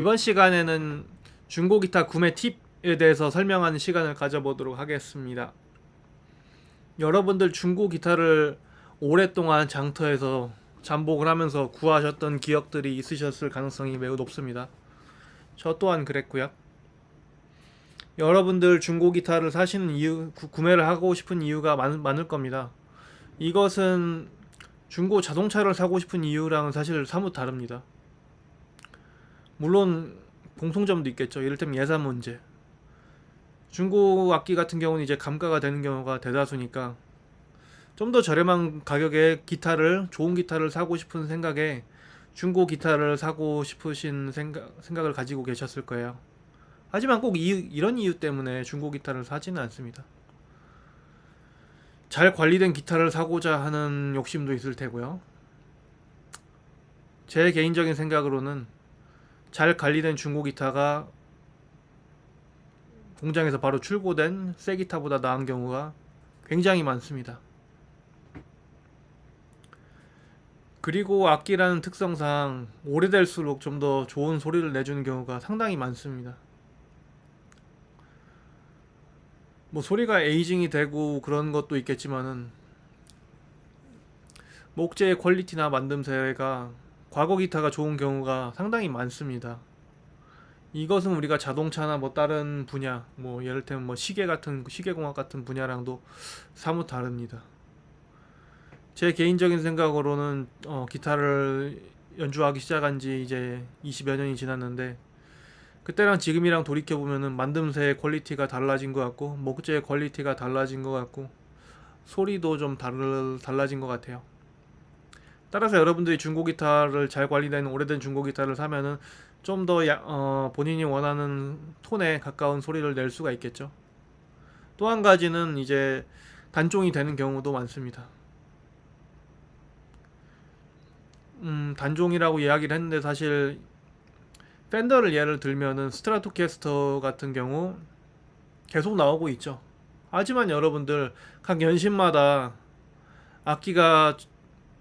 이번 시간에는 중고 기타 구매 팁에 대해서 설명하는 시간을 가져보도록 하겠습니다. 여러분들 중고 기타를 오랫동안 장터에서 잠복을 하면서 구하셨던 기억들이 있으셨을 가능성이 매우 높습니다. 저 또한 그랬고요. 여러분들 중고 기타를 사시는 이유, 구매를 하고 싶은 이유가 많을 겁니다. 이것은 중고 자동차를 사고 싶은 이유랑은 사실 사뭇 다릅니다. 물론 공통점도 있겠죠. 이를테면 예산 문제. 중고 악기 같은 경우는 이제 감가가 되는 경우가 대다수니까 좀 더 저렴한 가격에 좋은 기타를 사고 싶은 생각에 중고 기타를 사고 싶으신 생각을 가지고 계셨을 거예요. 하지만 꼭 이런 이유 때문에 중고 기타를 사지는 않습니다. 잘 관리된 기타를 사고자 하는 욕심도 있을 테고요. 제 개인적인 생각으로는 잘 관리된 중고 기타가 공장에서 바로 출고된 새 기타보다 나은 경우가 굉장히 많습니다. 그리고 악기라는 특성상 오래될수록 좀 더 좋은 소리를 내주는 경우가 상당히 많습니다. 뭐 소리가 에이징이 되고 그런 것도 있겠지만은 목재의 퀄리티나 만듦새가 과거 기타가 좋은 경우가 상당히 많습니다. 이것은 우리가 자동차나 뭐 다른 분야, 뭐 예를 들면 뭐 시계공학 같은 분야랑도 사뭇 다릅니다. 제 개인적인 생각으로는 기타를 연주하기 시작한 지 이제 20여 년이 지났는데 그때랑 지금이랑 돌이켜보면은 만듦새의 퀄리티가 달라진 것 같고 목재의 퀄리티가 달라진 것 같고 소리도 좀 달라진 것 같아요. 따라서 여러분들이 중고 기타를 잘 관리된 오래된 중고 기타를 사면은 좀 더 본인이 원하는 톤에 가까운 소리를 낼 수가 있겠죠. 또 한 가지는 이제 단종이 되는 경우도 많습니다. 단종이라고 이야기를 했는데 사실 팬더를 예를 들면은 스트라토캐스터 같은 경우 계속 나오고 있죠. 하지만 여러분들 각 연식마다 악기가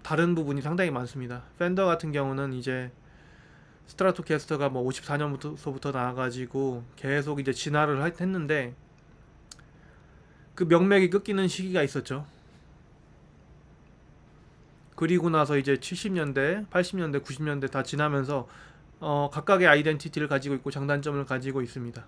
다른 부분이 상당히 많습니다. 팬더 같은 경우는 이제 스트라토캐스터가 뭐 54년부터 나와가지고 계속 이제 진화를 했는데 그 명맥이 끊기는 시기가 있었죠. 그리고 나서 이제 70년대, 80년대, 90년대 다 지나면서 각각의 아이덴티티를 가지고 있고 장단점을 가지고 있습니다.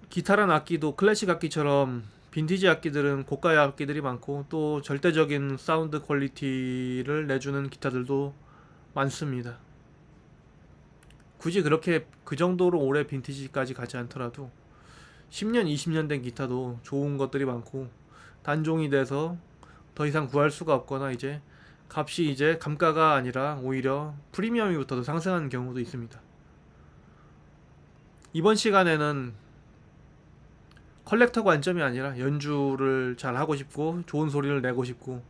기타란 악기도 클래식 악기처럼 빈티지 악기들은 고가의 악기들이 많고 또 절대적인 사운드 퀄리티를 내주는 기타들도 많습니다. 굳이 그렇게 그 정도로 오래 빈티지까지 가지 않더라도 10년, 20년 된 기타도 좋은 것들이 많고 단종이 돼서 더 이상 구할 수가 없거나 이제 값이 이제 감가가 아니라 오히려 프리미엄이부터 더 상승하는 경우도 있습니다. 이번 시간에는 컬렉터 관점이 아니라 연주를 잘 하고 싶고 좋은 소리를 내고 싶고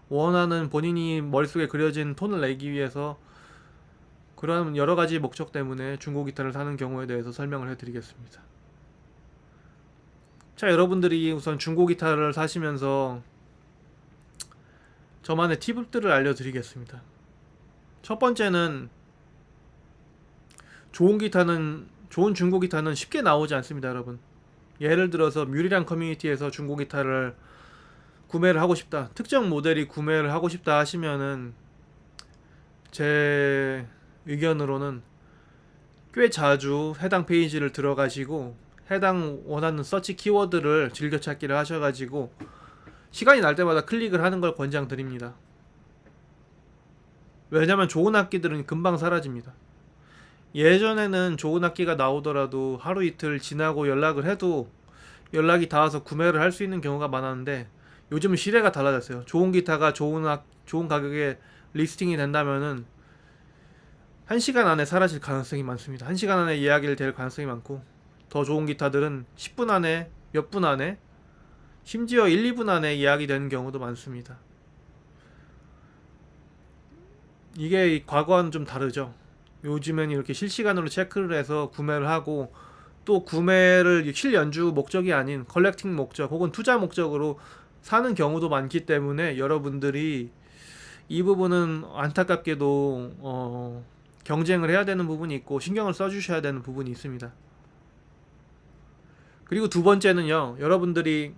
원하는 본인이 머릿속에 그려진 톤을 내기 위해서 그런 여러 가지 목적 때문에 중고 기타를 사는 경우에 대해서 설명을 해드리겠습니다. 자, 여러분들이 우선 중고 기타를 사시면서 저만의 팁들을 알려드리겠습니다. 첫 번째는 좋은 중고 기타는 쉽게 나오지 않습니다, 여러분. 예를 들어서 뮤리랑 커뮤니티에서 중고 기타를 구매를 하고 싶다, 특정 모델이 구매를 하고 싶다 하시면은 제 의견으로는 꽤 자주 해당 페이지를 들어가시고 해당 원하는 서치 키워드를 즐겨찾기를 하셔가지고 시간이 날 때마다 클릭을 하는 걸 권장드립니다. 왜냐면 좋은 악기들은 금방 사라집니다. 예전에는 좋은 악기가 나오더라도 하루 이틀 지나고 연락을 해도 연락이 닿아서 구매를 할 수 있는 경우가 많았는데 요즘은 시대가 달라졌어요. 좋은 기타가 좋은 가격에 리스팅이 된다면은 1시간 안에 사라질 가능성이 많습니다. 1시간 안에 이야기를 될 가능성이 많고 더 좋은 기타들은 10분 안에 몇 분 안에 심지어 1, 2분 안에 이야기되는 경우도 많습니다. 이게 과거와는 좀 다르죠. 요즘엔 이렇게 실시간으로 체크를 해서 구매를 하고 또 구매를 실연주 목적이 아닌 컬렉팅 목적 혹은 투자 목적으로 사는 경우도 많기 때문에 여러분들이 이 부분은 안타깝게도 경쟁을 해야 되는 부분이 있고 신경을 써주셔야 되는 부분이 있습니다. 그리고 두 번째는요, 여러분들이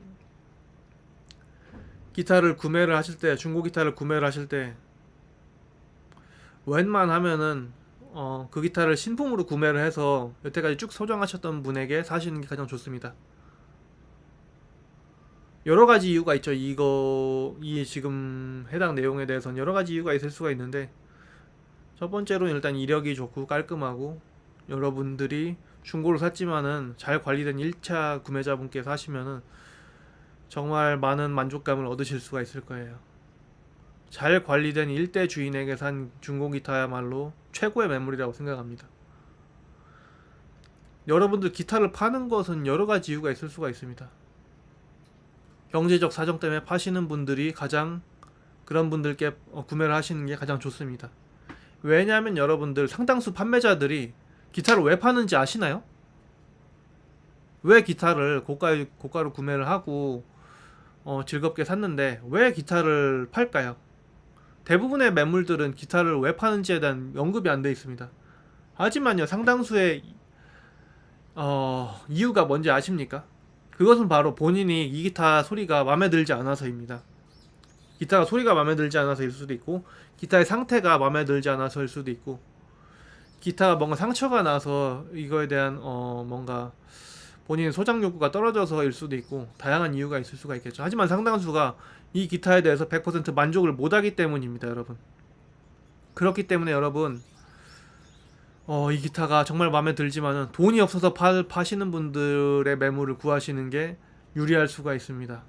기타를 구매를 하실 때, 중고 기타를 구매를 하실 때 웬만하면은 그 기타를 신품으로 구매를 해서 여태까지 쭉 소장하셨던 분에게 사시는 게 가장 좋습니다. 여러 가지 이유가 있죠. 이 지금 해당 내용에 대해서는 여러 가지 이유가 있을 수가 있는데, 첫 번째로는 일단 이력이 좋고 깔끔하고, 여러분들이 중고를 샀지만은 잘 관리된 1차 구매자분께서 하시면은 정말 많은 만족감을 얻으실 수가 있을 거예요. 잘 관리된 일대 주인에게 산 중고 기타야말로 최고의 매물이라고 생각합니다. 여러분들 기타를 파는 것은 여러 가지 이유가 있을 수가 있습니다. 경제적 사정 때문에 파시는 분들이 가장, 그런 분들께 구매를 하시는 게 가장 좋습니다. 왜냐하면 여러분들 상당수 판매자들이 기타를 왜 파는지 아시나요? 왜 기타를 고가로 구매를 하고 즐겁게 샀는데 왜 기타를 팔까요? 대부분의 매물들은 기타를 왜 파는지에 대한 언급이 안 돼 있습니다. 하지만요, 상당수의 이유가 뭔지 아십니까? 그것은 바로 본인이 이 기타 소리가 마음에 들지 않아서입니다. 기타가 소리가 마음에 들지 않아서일 수도 있고, 기타의 상태가 마음에 들지 않아서일 수도 있고, 기타가 뭔가 상처가 나서 이거에 대한 뭔가 본인의 소장 욕구가 떨어져서일 수도 있고, 다양한 이유가 있을 수가 있겠죠. 하지만 상당수가 이 기타에 대해서 100% 만족을 못하기 때문입니다, 여러분. 그렇기 때문에 여러분, 이 기타가 정말 마음에 들지만은 돈이 없어서 파시는 분들의 매물을 구하시는 게 유리할 수가 있습니다.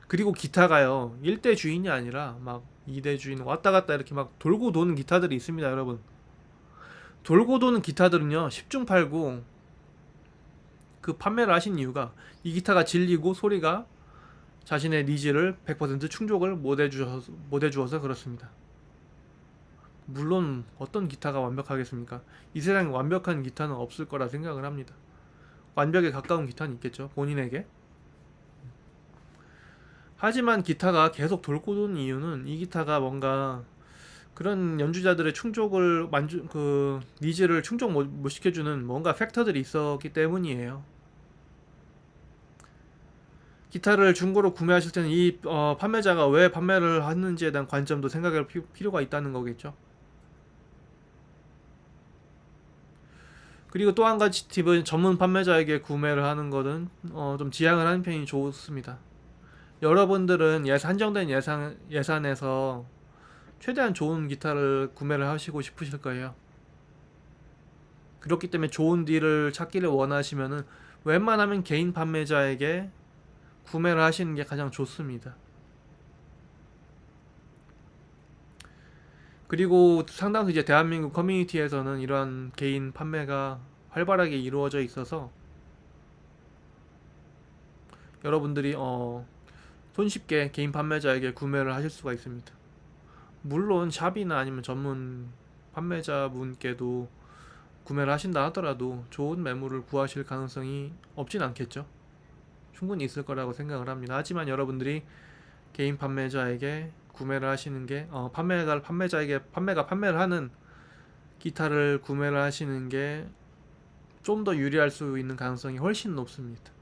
그리고 기타가요, 1대 주인이 아니라 막 2대 주인 왔다 갔다 이렇게 막 돌고 도는 기타들이 있습니다, 여러분. 돌고 도는 기타들은요, 10중 팔구 그 판매를 하신 이유가 이 기타가 질리고 소리가 자신의 니즈를 100% 충족을 못 해주어서 그렇습니다. 물론 어떤 기타가 완벽하겠습니까? 이 세상에 완벽한 기타는 없을 거라 생각을 합니다. 완벽에 가까운 기타는 있겠죠, 본인에게. 하지만 기타가 계속 돌고 도는 이유는 이 기타가 뭔가 그런 연주자들의 니즈를 충족 못 시켜주는 뭔가 팩터들이 있었기 때문이에요. 기타를 중고로 구매하실 때는 이 판매자가 왜 판매를 하는지에 대한 관점도 생각할 필요가 있다는 거겠죠. 그리고 또 한 가지 팁은 전문 판매자에게 구매를 하는 것은 좀 지양을 하는 편이 좋습니다. 여러분들은 한정된 예산에서 최대한 좋은 기타를 구매를 하시고 싶으실 거예요. 그렇기 때문에 좋은 딜을 찾기를 원하시면은 웬만하면 개인 판매자에게 구매를 하시는 게 가장 좋습니다. 그리고 상당수 이제 대한민국 커뮤니티에서는 이러한 개인 판매가 활발하게 이루어져 있어서 여러분들이 손쉽게 개인 판매자에게 구매를 하실 수가 있습니다. 물론 샵이나 아니면 전문 판매자분께도 구매를 하신다 하더라도 좋은 매물을 구하실 가능성이 없진 않겠죠. 충분히 있을 거라고 생각을 합니다. 하지만 여러분들이 개인 판매자에게 구매를 하시는 게 판매가 판매를 하는 기타를 구매를 하시는 게 좀 더 유리할 수 있는 가능성이 훨씬 높습니다.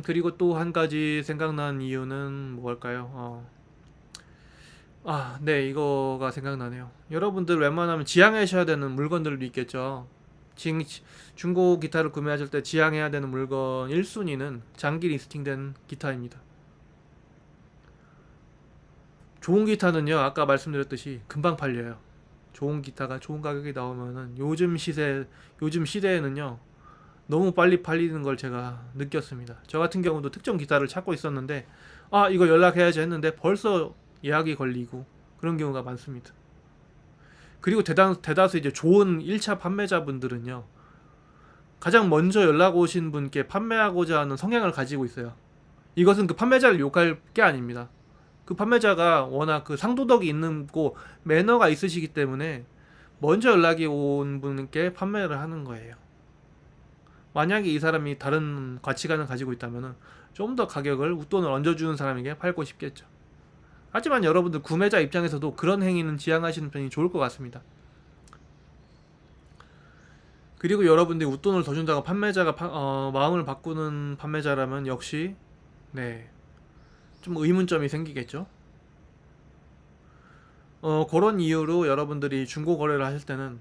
그리고 또 한 가지 생각난 이유는 뭘까요? 네, 이거가 생각나네요. 여러분들 웬만하면 지양하셔야 되는 물건들도 있겠죠. 지금 중고 기타를 구매하실 때 지양해야 되는 물건 1순위는 장기 리스팅된 기타입니다. 좋은 기타는요, 아까 말씀드렸듯이 금방 팔려요. 좋은 기타가 좋은 가격에 나오면은 요즘 시대에는요, 너무 빨리 팔리는 걸 제가 느꼈습니다. 저 같은 경우도 특정 기타를 찾고 있었는데, 이거 연락해야지 했는데 벌써 예약이 걸리고 그런 경우가 많습니다. 그리고 대다수 이제 좋은 1차 판매자분들은요, 가장 먼저 연락 오신 분께 판매하고자 하는 성향을 가지고 있어요. 이것은 그 판매자를 욕할 게 아닙니다. 그 판매자가 워낙 그 상도덕이 있는 고 매너가 있으시기 때문에 먼저 연락이 온 분께 판매를 하는 거예요. 만약에 이 사람이 다른 가치관을 가지고 있다면 좀 더 가격을 웃돈을 얹어주는 사람에게 팔고 싶겠죠. 하지만 여러분들 구매자 입장에서도 그런 행위는 지양하시는 편이 좋을 것 같습니다. 그리고 여러분들이 웃돈을 더 준다고 판매자가 마음을 바꾸는 판매자라면 역시 네, 좀 의문점이 생기겠죠. 그런 이유로 여러분들이 중고 거래를 하실 때는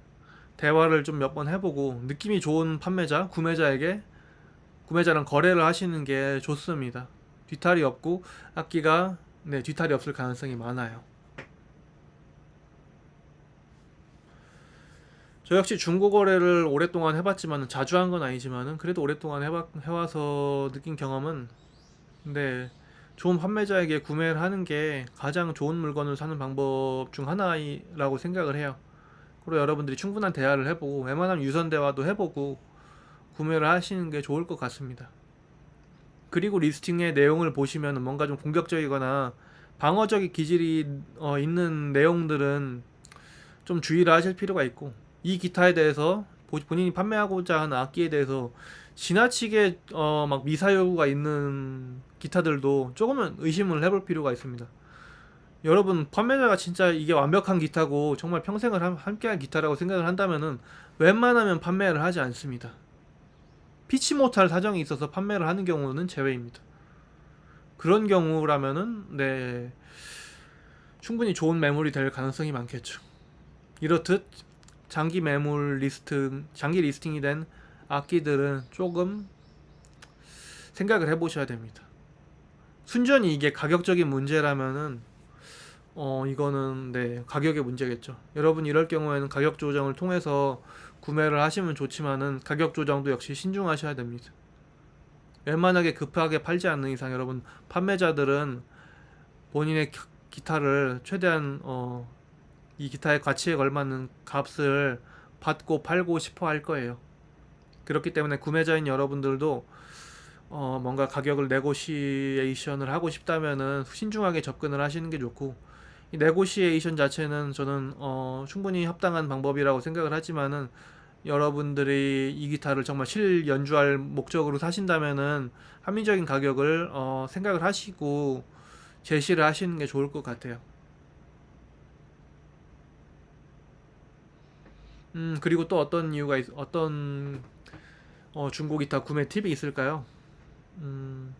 대화를 좀 몇 번 해보고 느낌이 좋은 판매자, 구매자랑 거래를 하시는 게 좋습니다. 뒤탈이 없고 악기가 네, 뒤탈이 없을 가능성이 많아요. 저 역시 중고 거래를 오랫동안 해봤지만 자주 한 건 아니지만은 그래도 오랫동안 해와서 느낀 경험은 네, 좋은 판매자에게 구매를 하는 게 가장 좋은 물건을 사는 방법 중 하나라고 생각을 해요. 그리고 여러분들이 충분한 대화를 해보고 웬만하면 유선 대화도 해보고 구매를 하시는 게 좋을 것 같습니다. 그리고 리스팅의 내용을 보시면 뭔가 좀 공격적이거나 방어적인 기질이 있는 내용들은 좀 주의를 하실 필요가 있고, 이 기타에 대해서 본인이 판매하고자 하는 악기에 대해서 지나치게 막 미사 여구가 있는 기타들도 조금은 의심을 해볼 필요가 있습니다. 여러분 판매자가 진짜 이게 완벽한 기타고 정말 평생을 함께한 기타라고 생각을 한다면은 웬만하면 판매를 하지 않습니다. 피치 못할 사정이 있어서 판매를 하는 경우는 제외입니다. 그런 경우라면은 네, 충분히 좋은 매물이 될 가능성이 많겠죠. 이렇듯 장기 리스팅이 된 악기들은 조금 생각을 해보셔야 됩니다. 순전히 이게 가격적인 문제라면은 이거는 네, 가격의 문제겠죠. 여러분 이럴 경우에는 가격 조정을 통해서 구매를 하시면 좋지만은 가격 조정도 역시 신중하셔야 됩니다. 웬만하게 급하게 팔지 않는 이상 여러분 판매자들은 본인의 기타를 최대한 이 기타의 가치에 걸맞는 값을 받고 팔고 싶어 할 거예요. 그렇기 때문에 구매자인 여러분들도 뭔가 가격을 네고시에이션을 하고 싶다면은 신중하게 접근을 하시는 게 좋고, 이 네고시에이션 자체는 저는 충분히 합당한 방법이라고 생각을 하지만은 여러분들이 이 기타를 정말 실 연주할 목적으로 사신다면은 합리적인 가격을 생각을 하시고 제시를 하시는 게 좋을 것 같아요. 그리고 또 어떤 중고 기타 구매 팁이 있을까요? 음,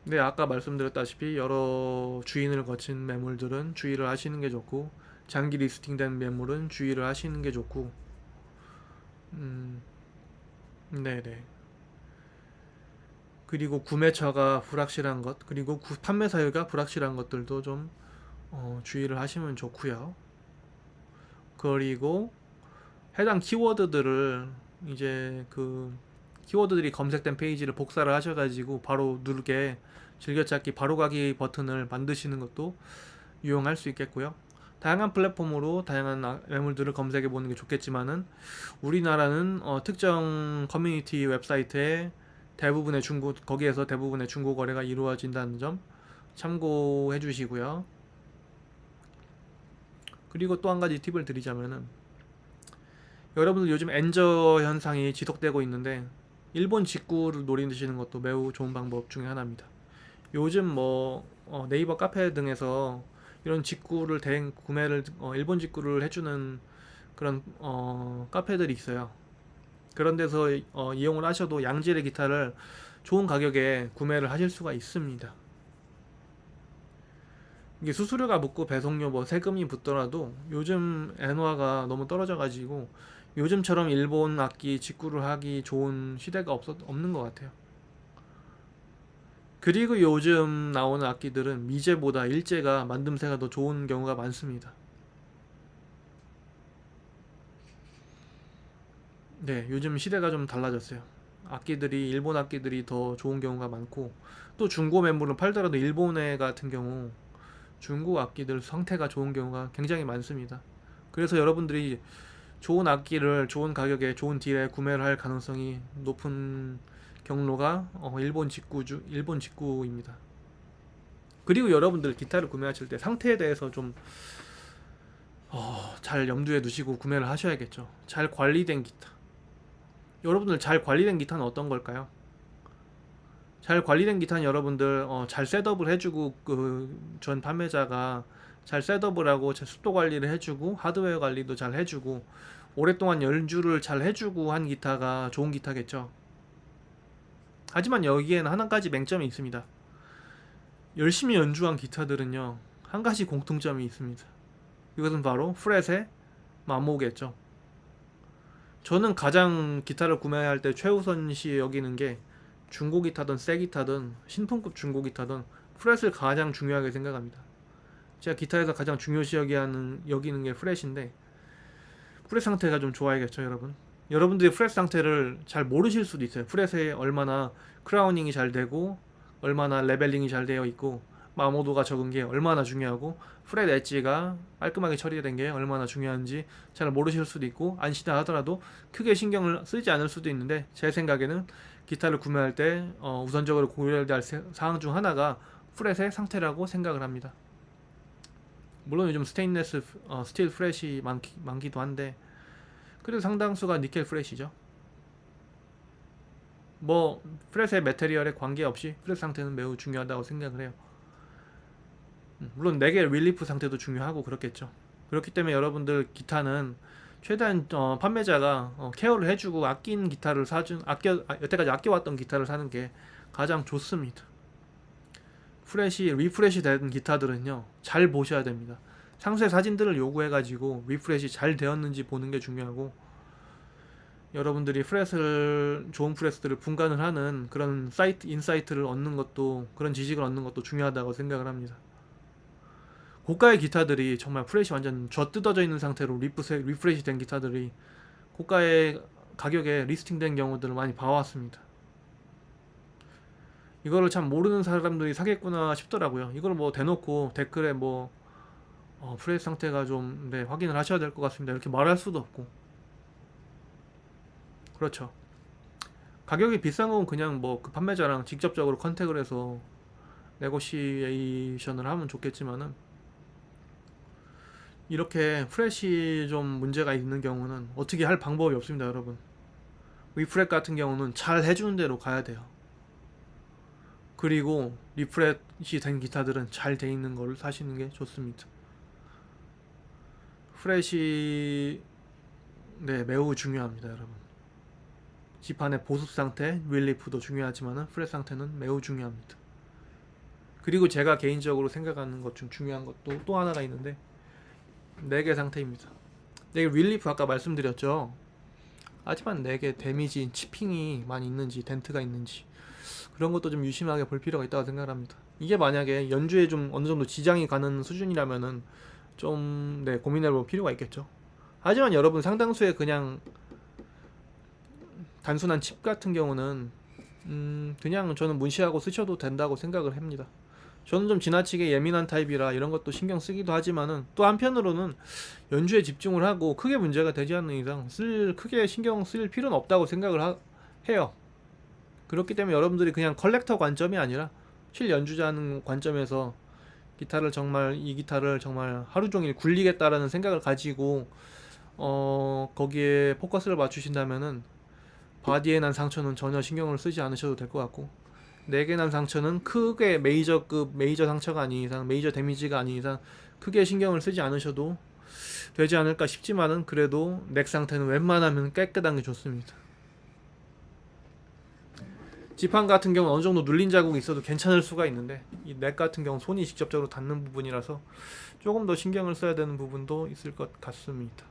네, 아까 말씀드렸다시피 여러 주인을 거친 매물들은 주의를 하시는 게 좋고, 장기 리스팅된 매물은 주의를 하시는 게 좋고, 음, 네네. 그리고 구매처가 불확실한 것, 그리고 판매 사유가 불확실한 것들도 좀 주의를 하시면 좋고요. 그리고 해당 키워드들을 이제 그 키워드들이 검색된 페이지를 복사를 하셔가지고 바로 누르게 즐겨찾기 바로가기 버튼을 만드시는 것도 유용할 수 있겠고요. 다양한 플랫폼으로 다양한 매물들을 검색해 보는 게 좋겠지만은 우리나라는 특정 커뮤니티 웹사이트에 거기에서 대부분의 중고 거래가 이루어진다는 점 참고해 주시고요. 그리고 또 한 가지 팁을 드리자면은 여러분들 요즘 엔저 현상이 지속되고 있는데 일본 직구를 노리시는 것도 매우 좋은 방법 중에 하나입니다. 요즘 뭐 네이버 카페 등에서 이런 직구를 대행 구매를 일본 직구를 해주는 그런 카페들이 있어요. 그런 데서 이용을 하셔도 양질의 기타를 좋은 가격에 구매를 하실 수가 있습니다. 이게 수수료가 붙고 배송료 뭐 세금이 붙더라도 요즘 엔화가 너무 떨어져가지고 요즘처럼 일본 악기 직구를 하기 좋은 시대가 없는 것 같아요. 그리고 요즘 나오는 악기들은 미제보다 일제가 만듦새가 더 좋은 경우가 많습니다. 네, 요즘 시대가 좀 달라졌어요. 일본 악기들이 더 좋은 경우가 많고, 또 중고 매물을 팔더라도 일본애 같은 경우 중고 악기들 상태가 좋은 경우가 굉장히 많습니다. 그래서 여러분들이 좋은 악기를 좋은 가격에 좋은 딜에 구매를 할 가능성이 높은 경로가 일본 직구입니다. 그리고 여러분들 기타를 구매하실 때 상태에 대해서 좀 잘 염두에 두시고 구매를 하셔야겠죠. 잘 관리된 기타. 여러분들 잘 관리된 기타는 어떤 걸까요? 잘 관리된 기타는 여러분들 잘 셋업을 해주고 그 전 판매자가 잘 셋업을 하고 잘 습도 관리를 해주고 하드웨어 관리도 잘 해주고 오랫동안 연주를 잘 해주고 한 기타가 좋은 기타겠죠. 하지만 여기에는 한 가지 맹점이 있습니다. 열심히 연주한 기타들은요, 한 가지 공통점이 있습니다. 이것은 바로 프렛의 마모겠죠. 저는 가장 기타를 구매할 때 최우선시 여기는 게 중고 기타든 새 기타든 신품급 중고 기타든 프렛을 가장 중요하게 생각합니다. 제가 기타에서 가장 중요시 여기는 게 프렛인데, 프렛 상태가 좀 좋아야겠죠, 여러분. 여러분들이 프렛 상태를 잘 모르실 수도 있어요. 프렛에 얼마나 크라우닝이 잘 되고 얼마나 레벨링이 잘 되어 있고 마모도가 적은 게 얼마나 중요하고 프렛 엣지가 깔끔하게 처리된 게 얼마나 중요한지 잘 모르실 수도 있고, 아시다 하더라도 크게 신경을 쓰지 않을 수도 있는데, 제 생각에는 기타를 구매할 때 우선적으로 고려해야 할 사항 중 하나가 프렛의 상태라고 생각을 합니다. 물론 요즘 스테인레스 스틸 프렛이 많기도 한데, 그래도 상당수가 니켈 프렛이죠. 뭐 프렛의 메테리얼에 관계없이 프렛 상태는 매우 중요하다고 생각을 해요. 물론 넥의 릴리프 상태도 중요하고 그렇겠죠. 그렇기 때문에 여러분들 기타는 최대한 판매자가 케어를 해주고 아낀 기타를 여태까지 아껴왔던 기타를 사는 게 가장 좋습니다. 프렛이 리프렛이 된 기타들은요, 잘 보셔야 됩니다. 상세 사진들을 요구해가지고 리프렛이 잘 되었는지 보는 게 중요하고, 여러분들이 좋은 프렛들을 분간을 하는 그런 인사이트를 얻는 것도, 그런 지식을 얻는 것도 중요하다고 생각을 합니다. 고가의 기타들이 정말 프렛이 완전 젖뜯어져 있는 상태로 리프렛이 된 기타들이 고가의 가격에 리스팅된 경우들을 많이 봐왔습니다. 이거를 참 모르는 사람들이 사겠구나 싶더라고요. 이걸 뭐 대놓고 댓글에 프렛 상태가 좀 확인을 하셔야 될 것 같습니다, 이렇게 말할 수도 없고. 그렇죠. 가격이 비싼 건 그냥 그 판매자랑 직접적으로 컨택을 해서 네고시에이션을 하면 좋겠지만은, 이렇게 프렛이 좀 문제가 있는 경우는 어떻게 할 방법이 없습니다, 여러분. 리프렛 같은 경우는 잘 해주는 대로 가야 돼요. 그리고 리프렛이 된 기타들은 잘 돼 있는 걸 사시는 게 좋습니다. 프렛이 매우 중요합니다, 여러분. 지판의 보습 상태, 릴리프도 중요하지만 프렛 상태는 매우 중요합니다. 그리고 제가 개인적으로 생각하는 것 중 중요한 것도 또 하나가 있는데, 넥의 상태입니다. 넥의 릴리프 아까 말씀드렸죠. 하지만 넥의 데미지, 치핑이 많이 있는지, 덴트가 있는지, 그런 것도 좀 유심하게 볼 필요가 있다고 생각합니다. 이게 만약에 연주에 좀 어느 정도 지장이 가는 수준이라면은 좀 고민해볼 필요가 있겠죠. 하지만 여러분, 상당수의 그냥 단순한 칩 같은 경우는 그냥 저는 무시하고 쓰셔도 된다고 생각을 합니다. 저는 좀 지나치게 예민한 타입이라 이런 것도 신경 쓰기도 하지만은, 또 한편으로는 연주에 집중을 하고 크게 문제가 되지 않는 이상 크게 신경 쓸 필요는 없다고 생각을 해요. 그렇기 때문에 여러분들이 그냥 컬렉터 관점이 아니라 실연주자는 관점에서 이 기타를 정말 하루 종일 굴리겠다라는 생각을 가지고 거기에 포커스를 맞추신다면은, 바디에 난 상처는 전혀 신경을 쓰지 않으셔도 될 것 같고, 넥에 난 상처는 크게 메이저 상처가 아닌 이상, 메이저 데미지가 아닌 이상 크게 신경을 쓰지 않으셔도 되지 않을까 싶지만은, 그래도 넥 상태는 웬만하면 깨끗한 게 좋습니다. 지판 같은 경우는 어느 정도 눌린 자국이 있어도 괜찮을 수가 있는데, 이 넥 같은 경우는 손이 직접적으로 닿는 부분이라서 조금 더 신경을 써야 되는 부분도 있을 것 같습니다.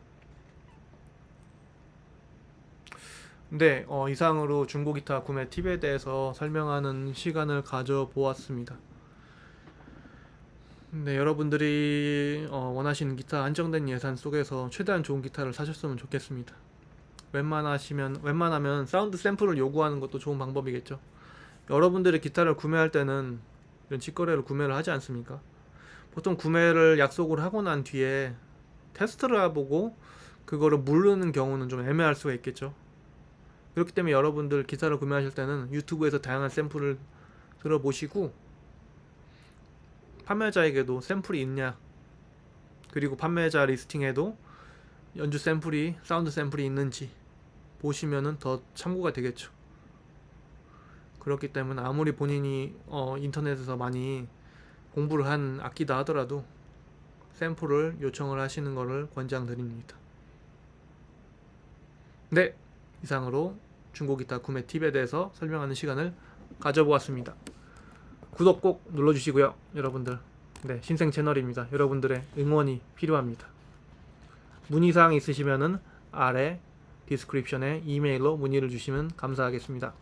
네, 이상으로 중고 기타 구매 팁에 대해서 설명하는 시간을 가져보았습니다. 네, 여러분들이 원하시는 기타 안정된 예산 속에서 최대한 좋은 기타를 사셨으면 좋겠습니다. 웬만하면 사운드 샘플을 요구하는 것도 좋은 방법이겠죠. 여러분들이 기타를 구매할 때는 이런 직거래로 구매를 하지 않습니까? 보통 구매를 약속을 하고 난 뒤에 테스트를 해보고 그거를 모르는 경우는 좀 애매할 수가 있겠죠. 그렇기 때문에 여러분들 기타를 구매하실 때는 유튜브에서 다양한 샘플을 들어보시고, 판매자에게도 샘플이 있냐, 그리고 판매자 리스팅에도 사운드 샘플이 있는지 보시면은 더 참고가 되겠죠. 그렇기 때문에 아무리 본인이 인터넷에서 많이 공부를 한 악기다 하더라도 샘플을 요청을 하시는 것을 권장드립니다. 네, 이상으로 중고 기타 구매 팁에 대해서 설명하는 시간을 가져보았습니다. 구독 꼭 눌러주시고요, 여러분들. 네, 신생 채널입니다. 여러분들의 응원이 필요합니다. 문의사항 있으시면은 아래 디스크립션에 이메일로 문의를 주시면 감사하겠습니다.